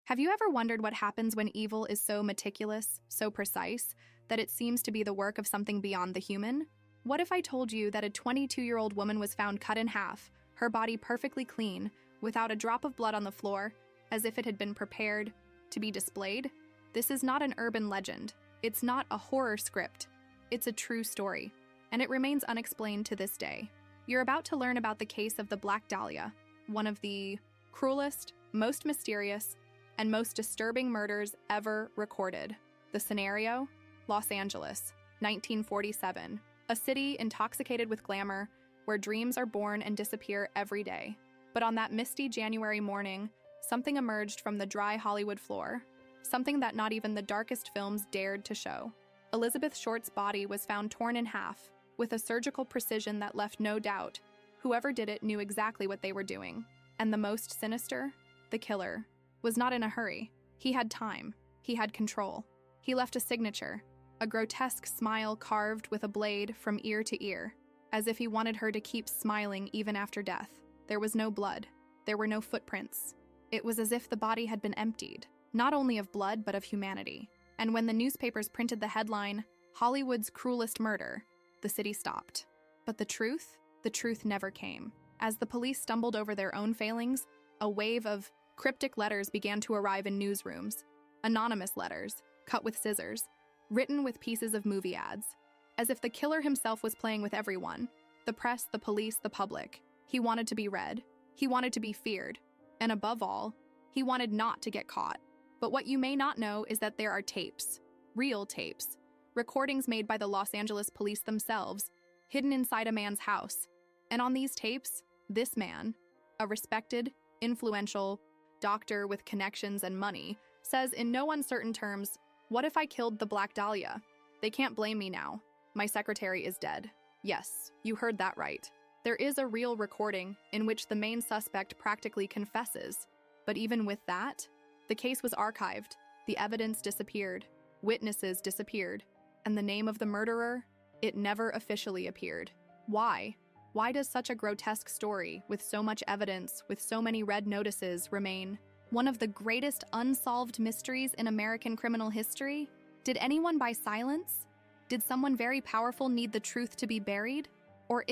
Have you ever wondered what happens when evil is so meticulous, so precise, that it seems to be the work of something beyond the human? What if I told you that a 22-year-old woman was found cut in half, her body perfectly clean, without a drop of blood on the floor, as if it had been prepared to be displayed? This is not an urban legend. It's not a horror script. It's a true story, and it remains unexplained to this day. You're about to learn about the case of the Black Dahlia, one of the cruelest, most mysterious, and most disturbing murders ever recorded. The scenario? Los Angeles, 1947, a city intoxicated with glamour, where dreams are born and disappear every day. But on that misty January morning, something emerged from the dry Hollywood floor, something that not even the darkest films dared to show. Elizabeth Short's body was found torn in half, with a surgical precision that left no doubt. Whoever did it knew exactly what they were doing. And the most sinister? The killer was not in a hurry. He had time. He had control. He left a signature, a grotesque smile carved with a blade from ear to ear, as if he wanted her to keep smiling even after death. There was no blood. There were no footprints. It was as if the body had been emptied, not only of blood but of humanity. And when the newspapers printed the headline, "Hollywood's Cruelest Murder," the city stopped. But the truth never came. As the police stumbled over their own failings, a wave of cryptic letters began to arrive in newsrooms. Anonymous letters, cut with scissors, written with pieces of movie ads. As if the killer himself was playing with everyone. The press, the police, the public. He wanted to be read. He wanted to be feared. And above all, he wanted not to get caught. But what you may not know is that there are tapes. Real tapes. Recordings made by the Los Angeles police themselves, hidden inside a man's house. And on these tapes, this man, a respected, influential doctor with connections and money, says in no uncertain terms, "What if I killed the Black Dahlia? They can't blame me now. My secretary is dead." Yes, you heard that right. There is a real recording in which the main suspect practically confesses. But even with that, the case was archived, the evidence disappeared, witnesses disappeared, and the name of the murderer, it never officially appeared. Why? Why does such a grotesque story, with so much evidence, with so many red notices, remain one of the greatest unsolved mysteries in American criminal history? Did anyone buy silence? Did someone very powerful need the truth to be buried? Or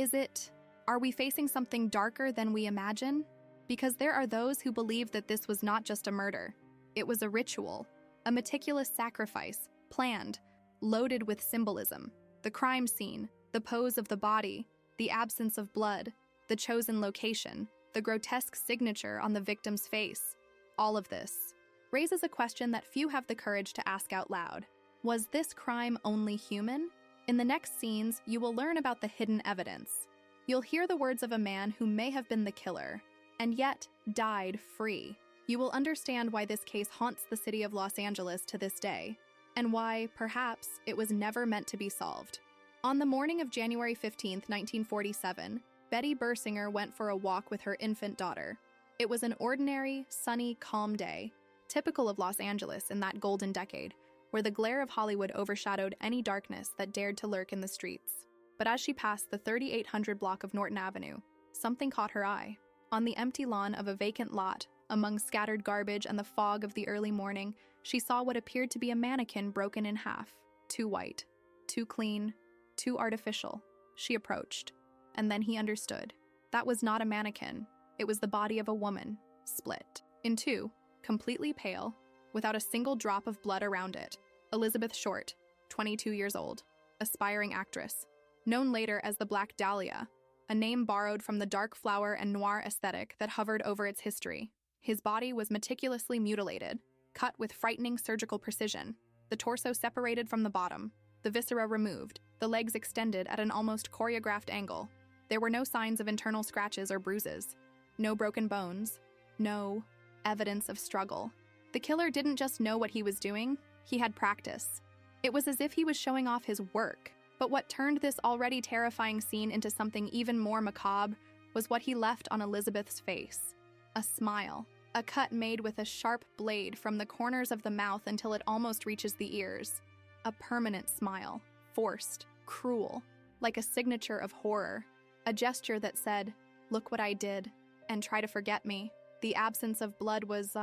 are we facing something darker than we imagine? Because there are those who believe that this was not just a murder. It was a ritual, a meticulous sacrifice, planned, loaded with symbolism. The crime scene, the pose of the body, the absence of blood, the chosen location, the grotesque signature on the victim's face. All of this raises a question that few have the courage to ask out loud. Was this crime only human? In the next scenes, you will learn about the hidden evidence. You'll hear the words of a man who may have been the killer, and yet died free. You will understand why this case haunts the city of Los Angeles to this day, and why, perhaps, it was never meant to be solved. On the morning of January 15, 1947, Betty Bersinger went for a walk with her infant daughter. It was an ordinary, sunny, calm day, typical of Los Angeles in that golden decade, where the glare of Hollywood overshadowed any darkness that dared to lurk in the streets. But as she passed the 3800 block of Norton Avenue, something caught her eye. On the empty lawn of a vacant lot, among scattered garbage and the fog of the early morning, she saw what appeared to be a mannequin broken in half. Too white, too clean, too artificial. She approached, and then he understood. That was not a mannequin. It was the body of a woman, split in two, completely pale, without a single drop of blood around it. Elizabeth Short, 22 years old, aspiring actress, known later as the Black Dahlia, a name borrowed from the dark flower and noir aesthetic that hovered over its history. His body was meticulously mutilated, cut with frightening surgical precision, the torso separated from the bottom, the viscera removed, the legs extended at an almost choreographed angle. There were no signs of internal scratches or bruises, no broken bones, no evidence of struggle. The killer didn't just know what he was doing, he had practice. It was as if he was showing off his work. But what turned this already terrifying scene into something even more macabre was what he left on Elizabeth's face. A smile, a cut made with a sharp blade from the corners of the mouth until it almost reaches the ears. A permanent smile, forced, cruel, like a signature of horror. A gesture that said, "Look what I did, and try to forget me." The absence of blood was,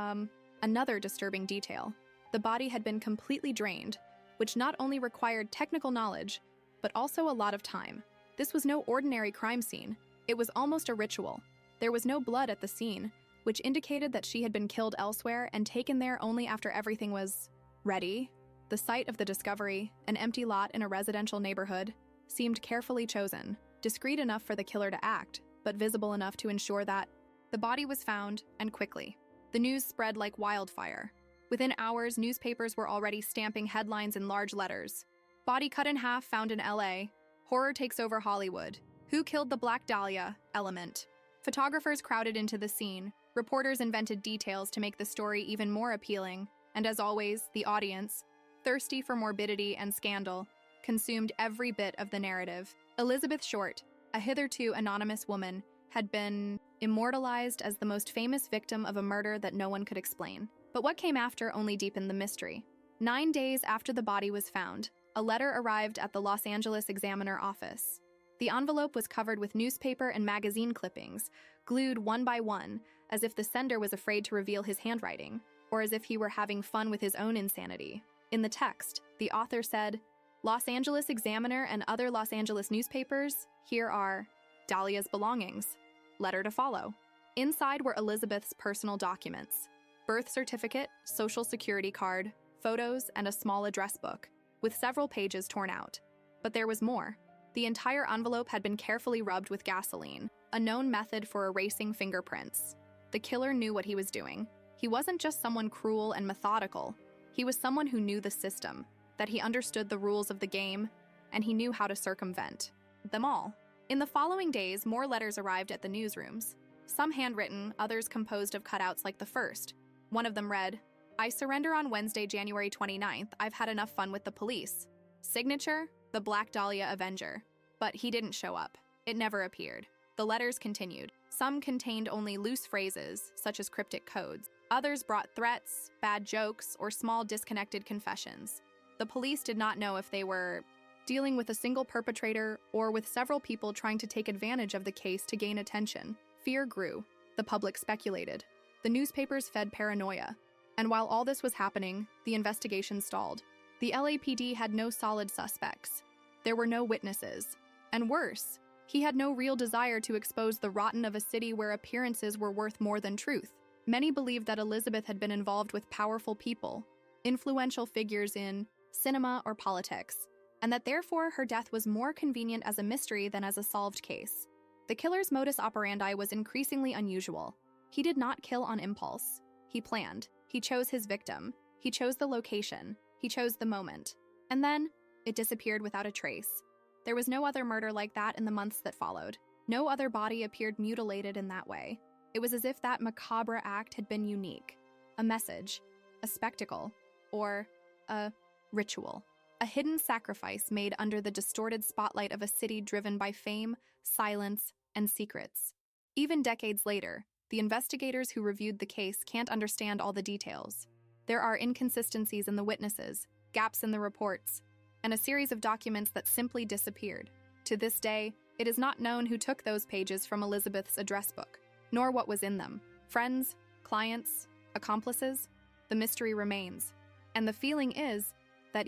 Another disturbing detail: the body had been completely drained, which not only required technical knowledge, but also a lot of time. This was no ordinary crime scene. It was almost a ritual. There was no blood at the scene, which indicated that she had been killed elsewhere and taken there only after everything was ready. The site of the discovery, an empty lot in a residential neighborhood, seemed carefully chosen, discreet enough for the killer to act, but visible enough to ensure that the body was found, and quickly. The news spread like wildfire. Within hours, newspapers were already stamping headlines in large letters. Body cut in half found in LA. Horror takes over Hollywood. Who killed the Black Dahlia? Element. Photographers crowded into the scene. Reporters invented details to make the story even more appealing. And as always, the audience, thirsty for morbidity and scandal, consumed every bit of the narrative. Elizabeth Short, a hitherto anonymous woman, had been immortalized as the most famous victim of a murder that no one could explain. But what came after only deepened the mystery. 9 days after the body was found, a letter arrived at the Los Angeles Examiner office. The envelope was covered with newspaper and magazine clippings, glued one by one, as if the sender was afraid to reveal his handwriting, or as if he were having fun with his own insanity. In the text, the author said, "Los Angeles Examiner and other Los Angeles newspapers, here are Dahlia's belongings. Letter to follow." Inside were Elizabeth's personal documents: birth certificate, social security card, photos, and a small address book, with several pages torn out. But there was more. The entire envelope had been carefully rubbed with gasoline, a known method for erasing fingerprints. The killer knew what he was doing. He wasn't just someone cruel and methodical. He was someone who knew the system, that he understood the rules of the game, and he knew how to circumvent them all. In the following days, more letters arrived at the newsrooms. Some handwritten, others composed of cutouts like the first. One of them read, "I surrender on Wednesday, January 29th. I've had enough fun with the police." Signature, the Black Dahlia Avenger. But he didn't show up. It never appeared. The letters continued. Some contained only loose phrases, such as cryptic codes. Others brought threats, bad jokes, or small disconnected confessions. The police did not know if they were dealing with a single perpetrator or with several people trying to take advantage of the case to gain attention. Fear grew. The public speculated. The newspapers fed paranoia. And while all this was happening, the investigation stalled. The LAPD had no solid suspects. There were no witnesses. And worse, he had no real desire to expose the rotten of a city where appearances were worth more than truth. Many believed that Elizabeth had been involved with powerful people, influential figures in cinema or politics, and that therefore her death was more convenient as a mystery than as a solved case. The killer's modus operandi was increasingly unusual. He did not kill on impulse. He planned. He chose his victim. He chose the location. He chose the moment. And then, it disappeared without a trace. There was no other murder like that in the months that followed. No other body appeared mutilated in that way. It was as if that macabre act had been unique. A message, a spectacle, or a ritual. A hidden sacrifice made under the distorted spotlight of a city driven by fame, silence, and secrets. Even decades later, the investigators who reviewed the case can't understand all the details. There are inconsistencies in the witnesses, gaps in the reports, and a series of documents that simply disappeared. To this day, it is not known who took those pages from Elizabeth's address book, nor what was in them. Friends, clients, accomplices, the mystery remains. And the feeling is that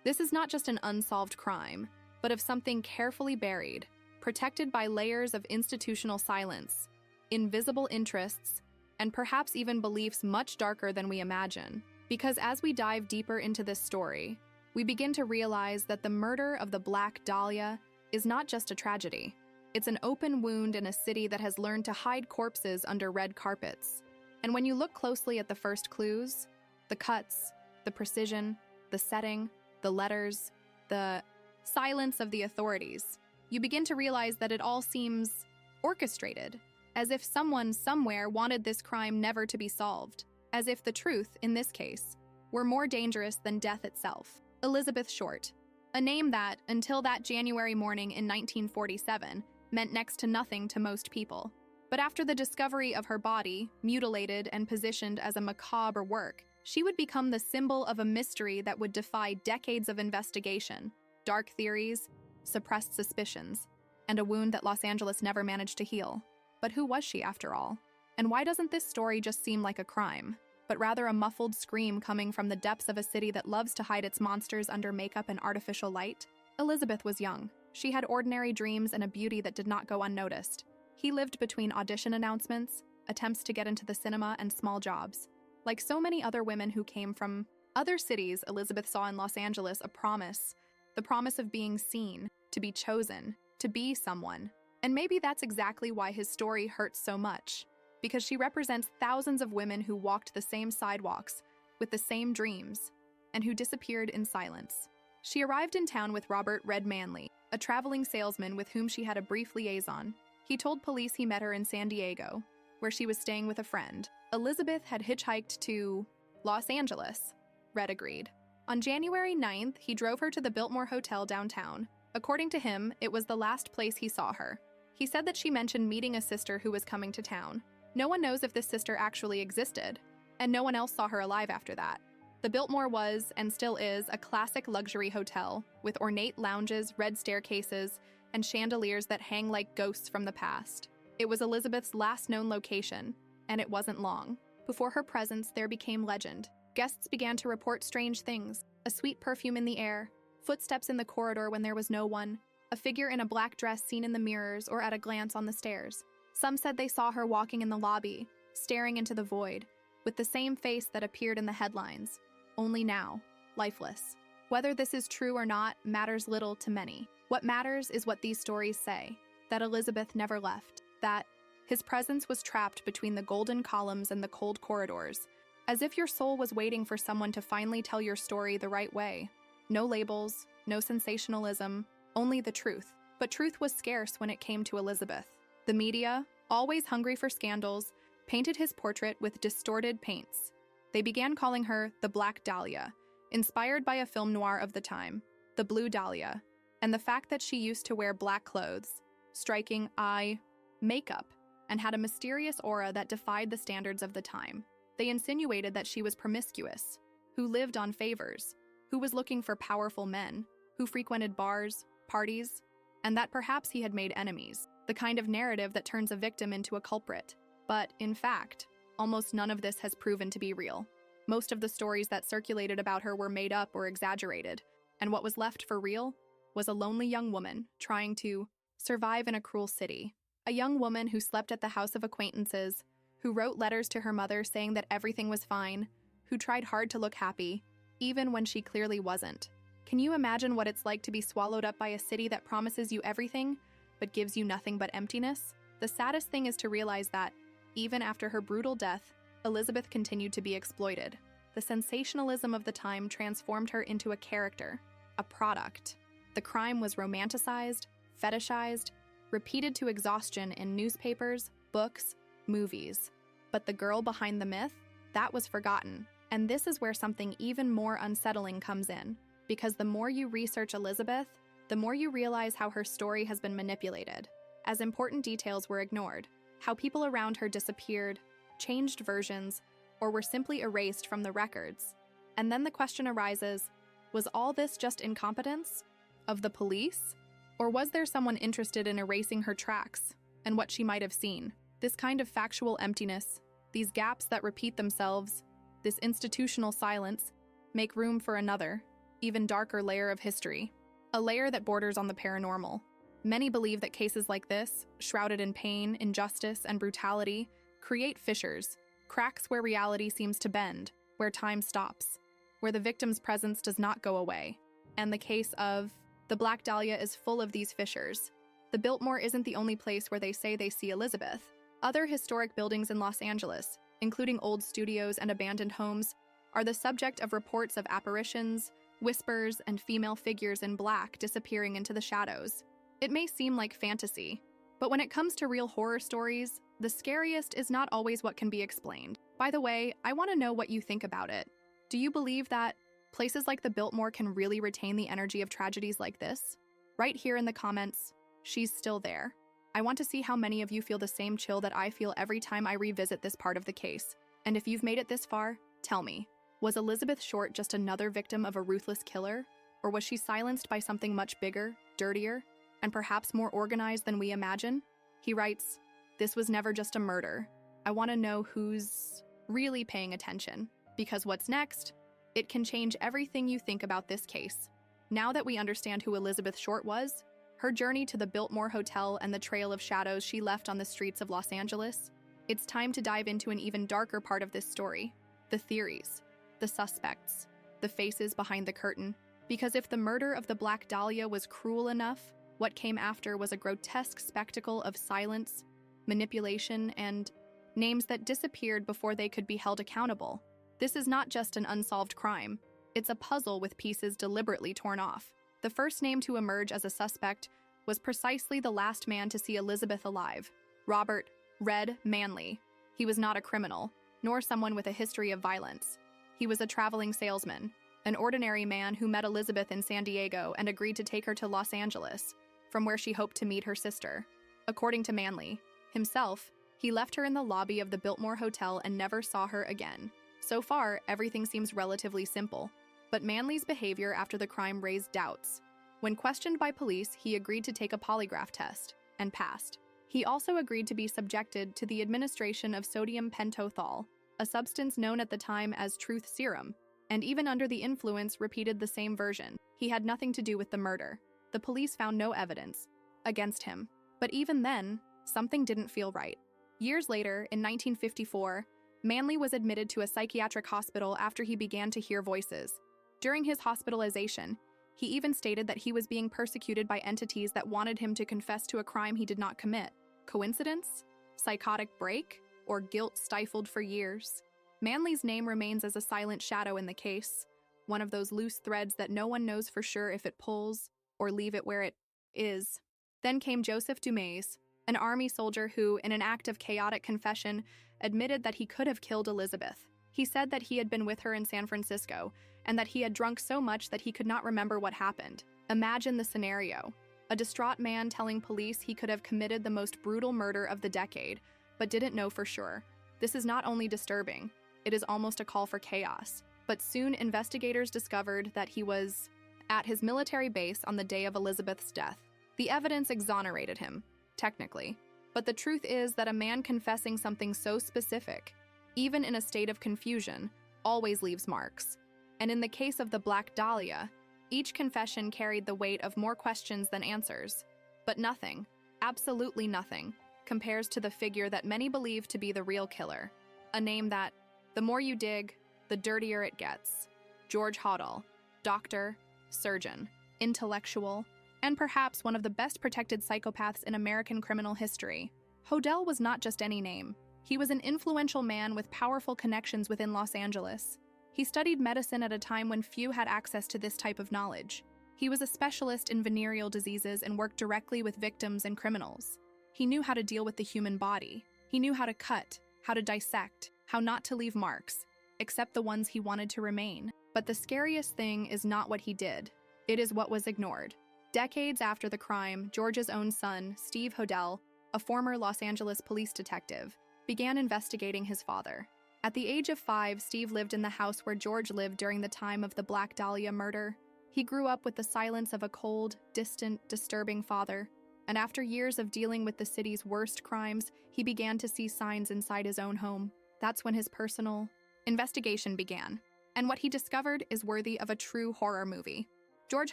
this is not just an unsolved crime, but of something carefully buried, protected by layers of institutional silence, invisible interests, and perhaps even beliefs much darker than we imagine. Because as we dive deeper into this story, we begin to realize that the murder of the Black Dahlia is not just a tragedy. It's an open wound in a city that has learned to hide corpses under red carpets. And when you look closely at the first clues, the cuts, the precision, the setting, the letters, the silence of the authorities, you begin to realize that it all seems orchestrated, as if someone somewhere wanted this crime never to be solved, as if the truth, in this case, were more dangerous than death itself. Elizabeth Short, a name that, until that January morning in 1947, meant next to nothing to most people. But after the discovery of her body, mutilated and positioned as a macabre work, she would become the symbol of a mystery that would defy decades of investigation, dark theories, suppressed suspicions, and a wound that Los Angeles never managed to heal. But who was she, after all? And why doesn't this story just seem like a crime? but rather a muffled scream coming from the depths of a city that loves to hide its monsters under makeup and artificial light. Elizabeth was young. She had ordinary dreams and a beauty that did not go unnoticed. He lived between audition announcements, attempts to get into the cinema, and small jobs. Like so many other women who came from other cities, Elizabeth saw in Los Angeles a promise, the promise of being seen, to be chosen, to be someone. And maybe that's exactly why his story hurts so much, because she represents thousands of women who walked the same sidewalks, with the same dreams, and who disappeared in silence. She arrived in town with Robert Red Manley, a traveling salesman with whom she had a brief liaison. He told police he met her in San Diego, where she was staying with a friend. Elizabeth had hitchhiked to Los Angeles. Red agreed. On January 9th, he drove her to the Biltmore Hotel downtown. According to him, it was the last place he saw her. He said that she mentioned meeting a sister who was coming to town. No one knows if this sister actually existed, and no one else saw her alive after that. The Biltmore was, and still is, a classic luxury hotel, with ornate lounges, red staircases, and chandeliers that hang like ghosts from the past. It was Elizabeth's last known location, and it wasn't long. Before her presence, there became legend. Guests began to report strange things: a sweet perfume in the air, footsteps in the corridor when there was no one, a figure in a black dress seen in the mirrors or at a glance on the stairs. Some said they saw her walking in the lobby, staring into the void, with the same face that appeared in the headlines, only now, lifeless. Whether this is true or not matters little to many. What matters is what these stories say, that Elizabeth never left, that his presence was trapped between the golden columns and the cold corridors, as if your soul was waiting for someone to finally tell your story the right way. No labels, no sensationalism, only the truth. But truth was scarce when it came to Elizabeth. The media, always hungry for scandals, painted his portrait with distorted paints. They began calling her the Black Dahlia, inspired by a film noir of the time, the Blue Dahlia, and the fact that she used to wear black clothes, striking eye makeup, and had a mysterious aura that defied the standards of the time. They insinuated that she was promiscuous, who lived on favors, who was looking for powerful men, who frequented bars, parties, and that perhaps he had made enemies, the kind of narrative that turns a victim into a culprit. But, in fact, almost none of this has proven to be real. Most of the stories that circulated about her were made up or exaggerated, and what was left for real was a lonely young woman trying to survive in a cruel city. A young woman who slept at the house of acquaintances, who wrote letters to her mother saying that everything was fine, who tried hard to look happy, even when she clearly wasn't. Can you imagine what it's like to be swallowed up by a city that promises you everything, but gives you nothing but emptiness? The saddest thing is to realize that, even after her brutal death, Elizabeth continued to be exploited. The sensationalism of the time transformed her into a character, a product. The crime was romanticized, fetishized, repeated to exhaustion in newspapers, books, movies. But the girl behind the myth, that was forgotten. And this is where something even more unsettling comes in, because the more you research Elizabeth, the more you realize how her story has been manipulated, as important details were ignored, how people around her disappeared, changed versions, or were simply erased from the records. And then the question arises, was all this just incompetence of the police? Or was there someone interested in erasing her tracks and what she might have seen? This kind of factual emptiness, these gaps that repeat themselves, this institutional silence, make room for another, even darker layer of history, a layer that borders on the paranormal. Many believe that cases like this, shrouded in pain, injustice, and brutality, create fissures, cracks where reality seems to bend, where time stops, where the victim's presence does not go away. And the case of the Black Dahlia is full of these fissures. The Biltmore isn't the only place where they say they see Elizabeth. Other historic buildings in Los Angeles, including old studios and abandoned homes, are the subject of reports of apparitions, whispers, and female figures in black disappearing into the shadows. It may seem like fantasy, but when it comes to real horror stories, the scariest is not always what can be explained. By the way, I want to know what you think about it. Do you believe that places like the Biltmore can really retain the energy of tragedies like this? Right here in the comments, she's still there. I want to see how many of you feel the same chill that I feel every time I revisit this part of the case. And if you've made it this far, tell me, was Elizabeth Short just another victim of a ruthless killer? Or was she silenced by something much bigger, dirtier, and perhaps more organized than we imagine? He writes, "This was never just a murder. I want to know who's really paying attention, because what's next? It can change everything you think about this case. Now that we understand who Elizabeth Short was, her journey to the Biltmore Hotel and the trail of shadows she left on the streets of Los Angeles, it's time to dive into an even darker part of this story: the theories, the suspects, the faces behind the curtain. Because if the murder of the Black Dahlia was cruel enough, what came after was a grotesque spectacle of silence, manipulation, and names that disappeared before they could be held accountable. This is not just an unsolved crime, it's a puzzle with pieces deliberately torn off. The first name to emerge as a suspect was precisely the last man to see Elizabeth alive: Robert "Red" Manley. He was not a criminal, nor someone with a history of violence. He was a traveling salesman, an ordinary man who met Elizabeth in San Diego and agreed to take her to Los Angeles, from where she hoped to meet her sister. According to Manley himself, he left her in the lobby of the Biltmore Hotel and never saw her again. So far, everything seems relatively simple. But Manley's behavior after the crime raised doubts. When questioned by police, he agreed to take a polygraph test, and passed. He also agreed to be subjected to the administration of sodium pentothal, a substance known at the time as truth serum, and even under the influence repeated the same version. He had nothing to do with the murder. The police found no evidence against him. But even then, something didn't feel right. Years later, in 1954, Manley was admitted to a psychiatric hospital after he began to hear voices. During his hospitalization, he even stated that he was being persecuted by entities that wanted him to confess to a crime he did not commit. Coincidence? Psychotic break? Or guilt stifled for years? Manley's name remains as a silent shadow in the case, one of those loose threads that no one knows for sure if it pulls or leave it where it is. Then came Joseph Dumas, an army soldier who, in an act of chaotic confession, admitted that he could have killed Elizabeth. He said that he had been with her in San Francisco, and that he had drunk so much that he could not remember what happened. Imagine the scenario: a distraught man telling police he could have committed the most brutal murder of the decade, but didn't know for sure. This is not only disturbing, it is almost a call for chaos. But soon investigators discovered that he was at his military base on the day of Elizabeth's death. The evidence exonerated him, technically. But the truth is that a man confessing something so specific, even in a state of confusion, always leaves marks. And in the case of the Black Dahlia, each confession carried the weight of more questions than answers. But nothing, absolutely nothing, compares to the figure that many believe to be the real killer. A name that, the more you dig, the dirtier it gets. George Hodel, doctor, surgeon, intellectual, and perhaps one of the best protected psychopaths in American criminal history. Hodel was not just any name. He was an influential man with powerful connections within Los Angeles. He studied medicine at a time when few had access to this type of knowledge. He was a specialist in venereal diseases and worked directly with victims and criminals. He knew how to deal with the human body. He knew how to cut, how to dissect, how not to leave marks, except the ones he wanted to remain. But the scariest thing is not what he did. It is what was ignored. Decades after the crime, George's own son, Steve Hodel, a former Los Angeles police detective, began investigating his father. At the age of 5, Steve lived in the house where George lived during the time of the Black Dahlia murder. He grew up with the silence of a cold, distant, disturbing father, and after years of dealing with the city's worst crimes, he began to see signs inside his own home. That's when his personal investigation began, and what he discovered is worthy of a true horror movie. George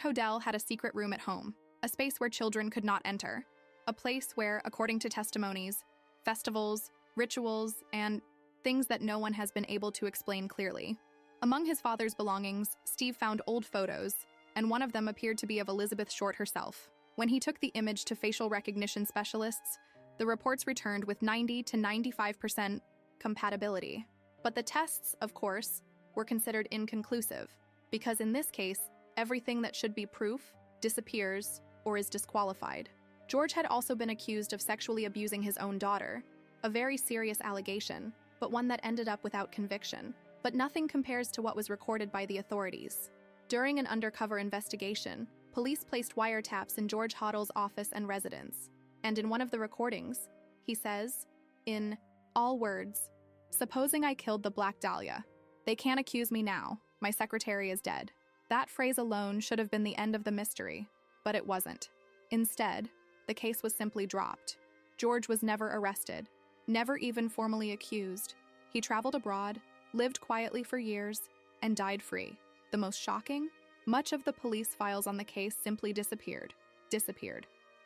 Hodel had a secret room at home, a space where children could not enter, a place where, according to testimonies, festivals, rituals, and things that no one has been able to explain clearly. Among his father's belongings, Steve found old photos, and one of them appeared to be of Elizabeth Short herself. When he took the image to facial recognition specialists, the reports returned with 90 to 95% compatibility. But the tests, of course, were considered inconclusive, because in this case, everything that should be proof disappears or is disqualified. George had also been accused of sexually abusing his own daughter, a very serious allegation, but one that ended up without conviction. But nothing compares to what was recorded by the authorities. During an undercover investigation, police placed wiretaps in George Hodel's office and residence, and in one of the recordings, he says, in all words, "Supposing I killed the Black Dahlia. They can't accuse me now. My secretary is dead." That phrase alone should have been the end of the mystery, but it wasn't. Instead, the case was simply dropped. George was never arrested, never even formally accused, He traveled abroad, lived quietly for years, and died free. The most shocking? Much of the police files on the case simply disappeared,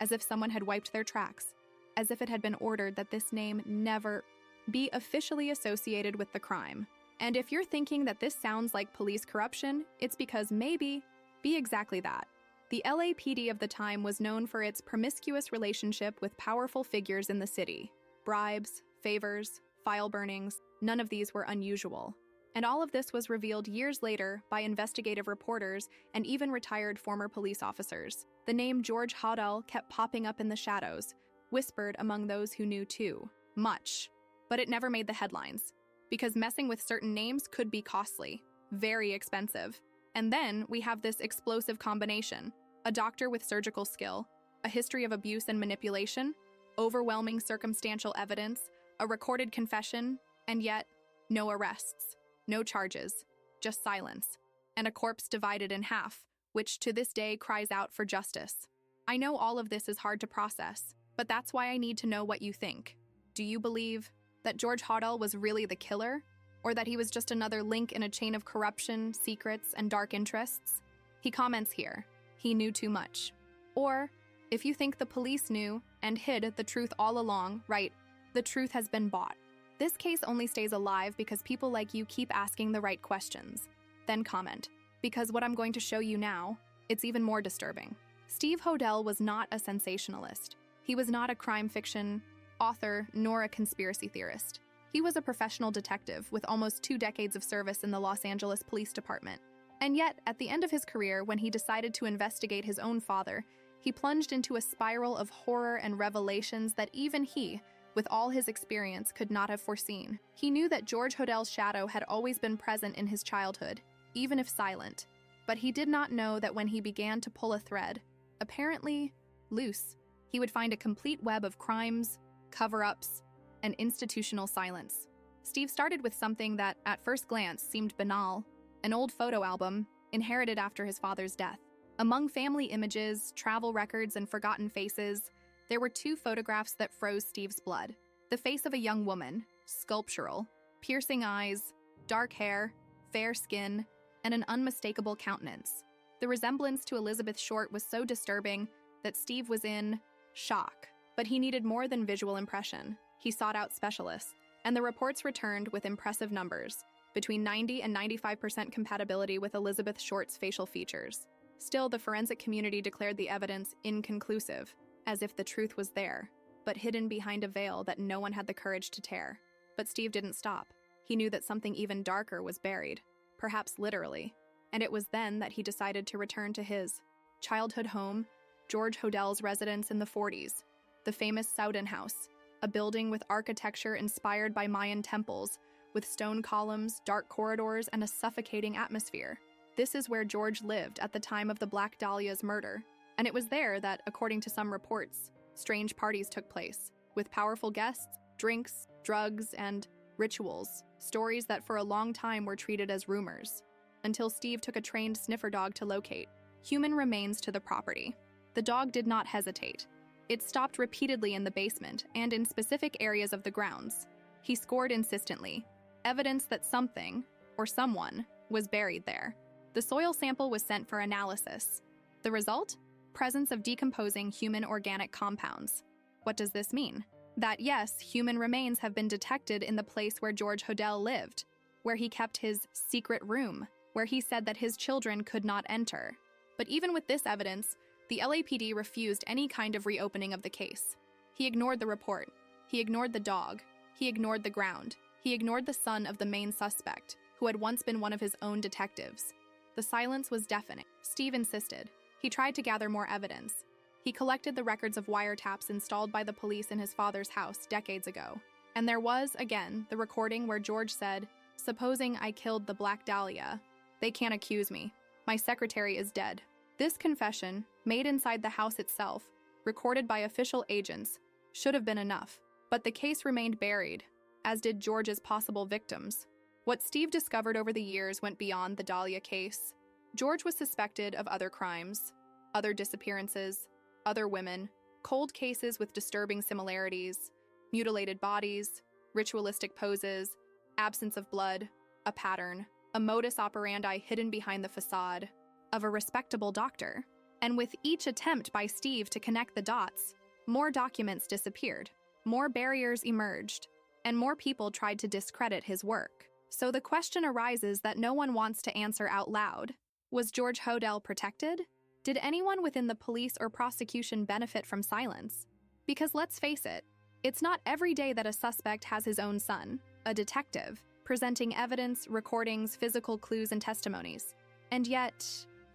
as if someone had wiped their tracks, as if it had been ordered that this name never be officially associated with the crime. And if you're thinking that this sounds like police corruption, it's because maybe be exactly that. The LAPD of the time was known for its promiscuous relationship with powerful figures in the city. Bribes, favors, file burnings, none of these were unusual. And all of this was revealed years later by investigative reporters and even retired former police officers. The name George Hodel kept popping up in the shadows, whispered among those who knew too much. But it never made the headlines, because messing with certain names could be costly, very expensive. And then we have this explosive combination: a doctor with surgical skill, a history of abuse and manipulation, overwhelming circumstantial evidence, a recorded confession, and yet no arrests, no charges, just silence, and a corpse divided in half, which to this day cries out for justice. I know all of this is hard to process, but that's why I need to know what you think. Do you believe that George Hodel was really the killer, or that he was just another link in a chain of corruption, secrets, and dark interests? He comments here, he knew too much. Or, if you think the police knew and hid the truth all along, right, the truth has been bought. This case only stays alive because people like you keep asking the right questions. Then comment, because what I'm going to show you now, it's even more disturbing. Steve Hodel was not a sensationalist. He was not a crime fiction author nor a conspiracy theorist. He was a professional detective with almost 2 decades of service in the Los Angeles Police Department. And yet, at the end of his career, when he decided to investigate his own father, he plunged into a spiral of horror and revelations that even he, with all his experience, could not have foreseen. He knew that George Hodel's shadow had always been present in his childhood, even if silent. But he did not know that when he began to pull a thread, apparently loose, he would find a complete web of crimes, cover-ups, and institutional silence. Steve started with something that, at first glance, seemed banal: an old photo album inherited after his father's death. Among family images, travel records, and forgotten faces, there were 2 photographs that froze Steve's blood. The face of a young woman, sculptural, piercing eyes, dark hair, fair skin, and an unmistakable countenance. The resemblance to Elizabeth Short was so disturbing that Steve was in shock. But he needed more than visual impression. He sought out specialists, and the reports returned with impressive numbers, between 90 and 95% compatibility with Elizabeth Short's facial features. Still, the forensic community declared the evidence inconclusive, as if the truth was there, but hidden behind a veil that no one had the courage to tear. But Steve didn't stop. He knew that something even darker was buried, perhaps literally, and it was then that he decided to return to his childhood home, George Hodel's residence in the 40s, the famous Souden House, a building with architecture inspired by Mayan temples, with stone columns, dark corridors, and a suffocating atmosphere. This is where George lived at the time of the Black Dahlia's murder, and it was there that, according to some reports, strange parties took place, with powerful guests, drinks, drugs, and rituals, stories that for a long time were treated as rumors, until Steve took a trained sniffer dog to locate human remains to the property. The dog did not hesitate. It stopped repeatedly in the basement and in specific areas of the grounds. He scored insistently, evidence that something, or someone, was buried there. The soil sample was sent for analysis. The result? Presence of decomposing human organic compounds. What does this mean? That yes, human remains have been detected in the place where George Hodel lived, where he kept his secret room, where he said that his children could not enter. But even with this evidence, the LAPD refused any kind of reopening of the case. He ignored the report. He ignored the dog. He ignored the ground. He ignored the son of the main suspect, who had once been one of his own detectives. The silence was deafening. Steve insisted. He tried to gather more evidence. He collected the records of wiretaps installed by the police in his father's house decades ago. And there was, again, the recording where George said, "Supposing I killed the Black Dahlia, they can't accuse me. My secretary is dead." This confession, made inside the house itself, recorded by official agents, should have been enough. But the case remained buried, as did George's possible victims. What Steve discovered over the years went beyond the Dahlia case. George was suspected of other crimes, other disappearances, other women, cold cases with disturbing similarities, mutilated bodies, ritualistic poses, Absence of blood, a pattern, a modus operandi hidden behind the facade of a respectable doctor. And with each attempt by Steve to connect the dots, more documents disappeared, more barriers emerged, and more people tried to discredit his work. So the question arises that no one wants to answer out loud. Was George Hodel protected? Did anyone within the police or prosecution benefit from silence? Because let's face it, it's not every day that a suspect has his own son, a detective, presenting evidence, recordings, physical clues, and testimonies. And yet,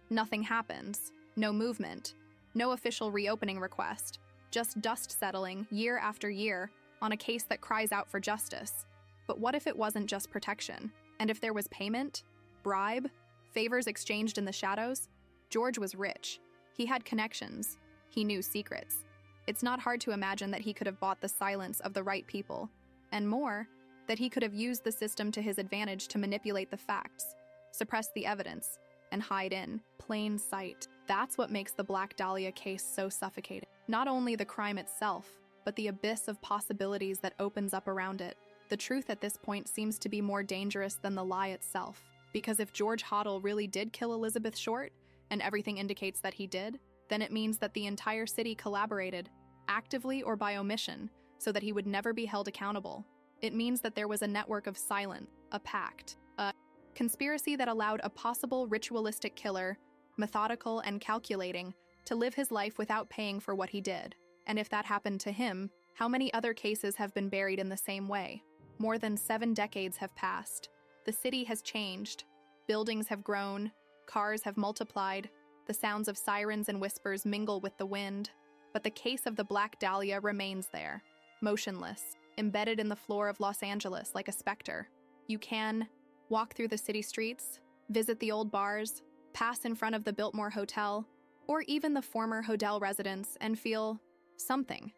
nothing happens. No movement. No official reopening request. Just dust settling, year after year, on a case that cries out for justice. But what if it wasn't just protection? And if there was payment? Bribe? Favors exchanged in the shadows? George was rich. He had connections. He knew secrets. It's not hard to imagine that he could have bought the silence of the right people. And more, that he could have used the system to his advantage to manipulate the facts, suppress the evidence, and hide in plain sight. That's what makes the Black Dahlia case so suffocating. Not only the crime itself, but the abyss of possibilities that opens up around it. The truth at this point seems to be more dangerous than the lie itself. Because if George Hodel really did kill Elizabeth Short, and everything indicates that he did, then it means that the entire city collaborated, actively or by omission, so that he would never be held accountable. It means that there was a network of silence, a pact, a conspiracy that allowed a possible ritualistic killer, methodical and calculating, to live his life without paying for what he did. And if that happened to him, how many other cases have been buried in the same way? More than 7 decades have passed. The city has changed. Buildings have grown. Cars have multiplied. The sounds of sirens and whispers mingle with the wind. But the case of the Black Dahlia remains there, motionless, embedded in the floor of Los Angeles like a specter. You can walk through the city streets, visit the old bars, pass in front of the Biltmore Hotel, or even the former Hodel residence and feel something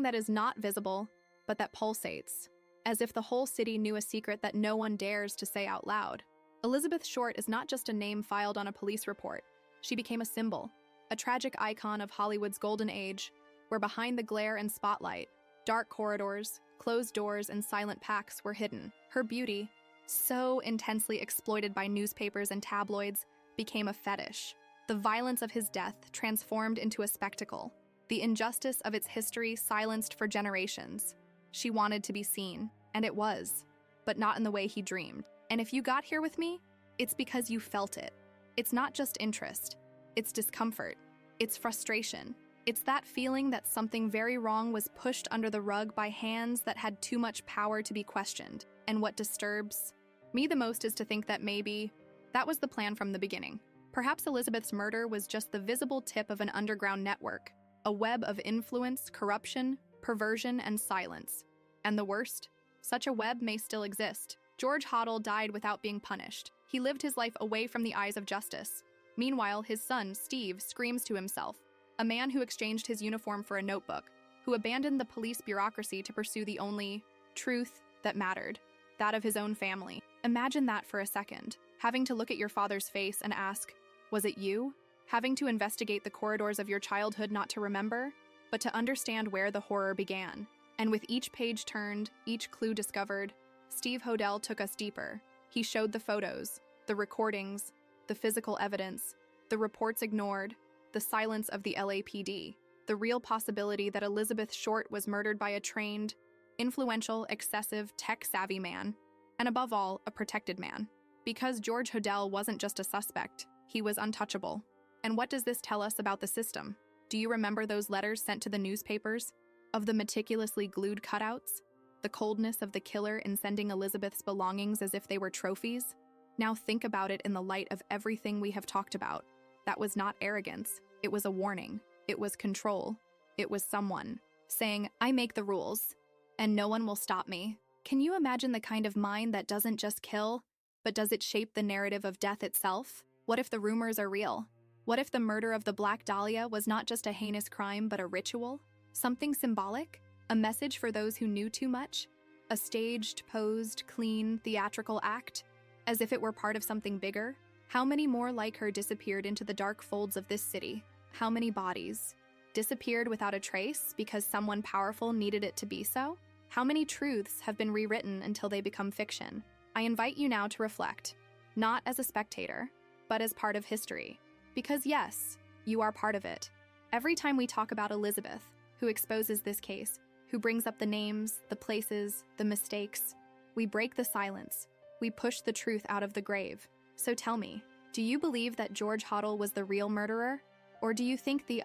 that is not visible, but that pulsates, as if the whole city knew a secret that no one dares to say out loud. Elizabeth Short is not just a name filed on a police report. She became a symbol, a tragic icon of Hollywood's golden age, where behind the glare and spotlight, dark corridors, closed doors, and silent packs were hidden. Her beauty, so intensely exploited by newspapers and tabloids, became a fetish. The violence of his death transformed into a spectacle. The injustice of its history silenced for generations. She wanted to be seen, and it was, but not in the way he dreamed. And if you got here with me, it's because you felt it. It's not just interest. It's discomfort. It's frustration. It's that feeling that something very wrong was pushed under the rug by hands that had too much power to be questioned. And what disturbs me the most is to think that maybe that was the plan from the beginning. Perhaps Elizabeth's murder was just the visible tip of an underground network, a web of influence, corruption, perversion, and silence. And the worst? Such a web may still exist. George Hodel died without being punished. He lived his life away from the eyes of justice. Meanwhile, his son, Steve, screams to himself, a man who exchanged his uniform for a notebook, who abandoned the police bureaucracy to pursue the only truth that mattered, that of his own family. Imagine that for a second, having to look at your father's face and ask, was it you? Having to investigate the corridors of your childhood not to remember, but to understand where the horror began. And with each page turned, each clue discovered, Steve Hodel took us deeper. He showed the photos, the recordings, the physical evidence, the reports ignored, the silence of the LAPD, the real possibility that Elizabeth Short was murdered by a trained, influential, excessive, tech-savvy man, and above all, a protected man. Because George Hodel wasn't just a suspect, he was untouchable. And what does this tell us about the system? Do you remember those letters sent to the newspapers? Of the meticulously glued cutouts? The coldness of the killer in sending Elizabeth's belongings as if they were trophies? Now think about it in the light of everything we have talked about. That was not arrogance. It was a warning. It was control. It was someone saying, I make the rules, and no one will stop me. Can you imagine the kind of mind that doesn't just kill, but does it shape the narrative of death itself? What if the rumors are real? What if the murder of the Black Dahlia was not just a heinous crime, but a ritual? Something symbolic? A message for those who knew too much? A staged, posed, clean, theatrical act? As if it were part of something bigger? How many more like her disappeared into the dark folds of this city? How many bodies disappeared without a trace because someone powerful needed it to be so? How many truths have been rewritten until they become fiction? I invite you now to reflect, not as a spectator, but as part of history. Because yes, you are part of it. Every time we talk about Elizabeth, who exposes this case, who brings up the names, the places, the mistakes, we break the silence. We push the truth out of the grave. So tell me, do you believe that George Hodel was the real murderer? Or do you think the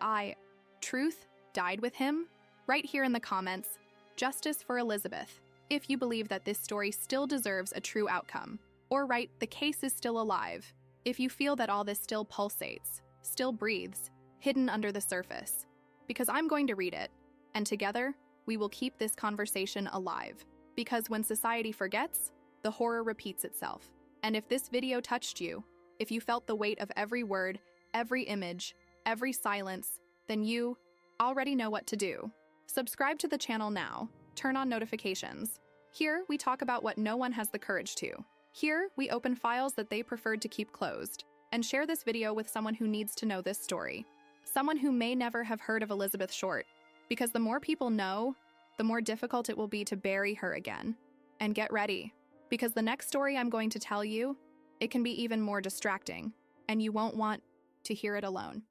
truth died with him? Write here in the comments, justice for Elizabeth, if you believe that this story still deserves a true outcome. Or write, the case is still alive, if you feel that all this still pulsates, still breathes, hidden under the surface. Because I'm going to read it, and together, we will keep this conversation alive. Because when society forgets, the horror repeats itself. And if this video touched you, if you felt the weight of every word, every image, every silence, then you already know what to do. Subscribe to the channel now. Turn on notifications. Here, we talk about what no one has the courage to. Here, we open files that they preferred to keep closed. And share this video with someone who needs to know this story. Someone who may never have heard of Elizabeth Short. Because the more people know, the more difficult it will be to bury her again. And get ready. Because the next story I'm going to tell you, it can be even more distracting, and you won't want to hear it alone.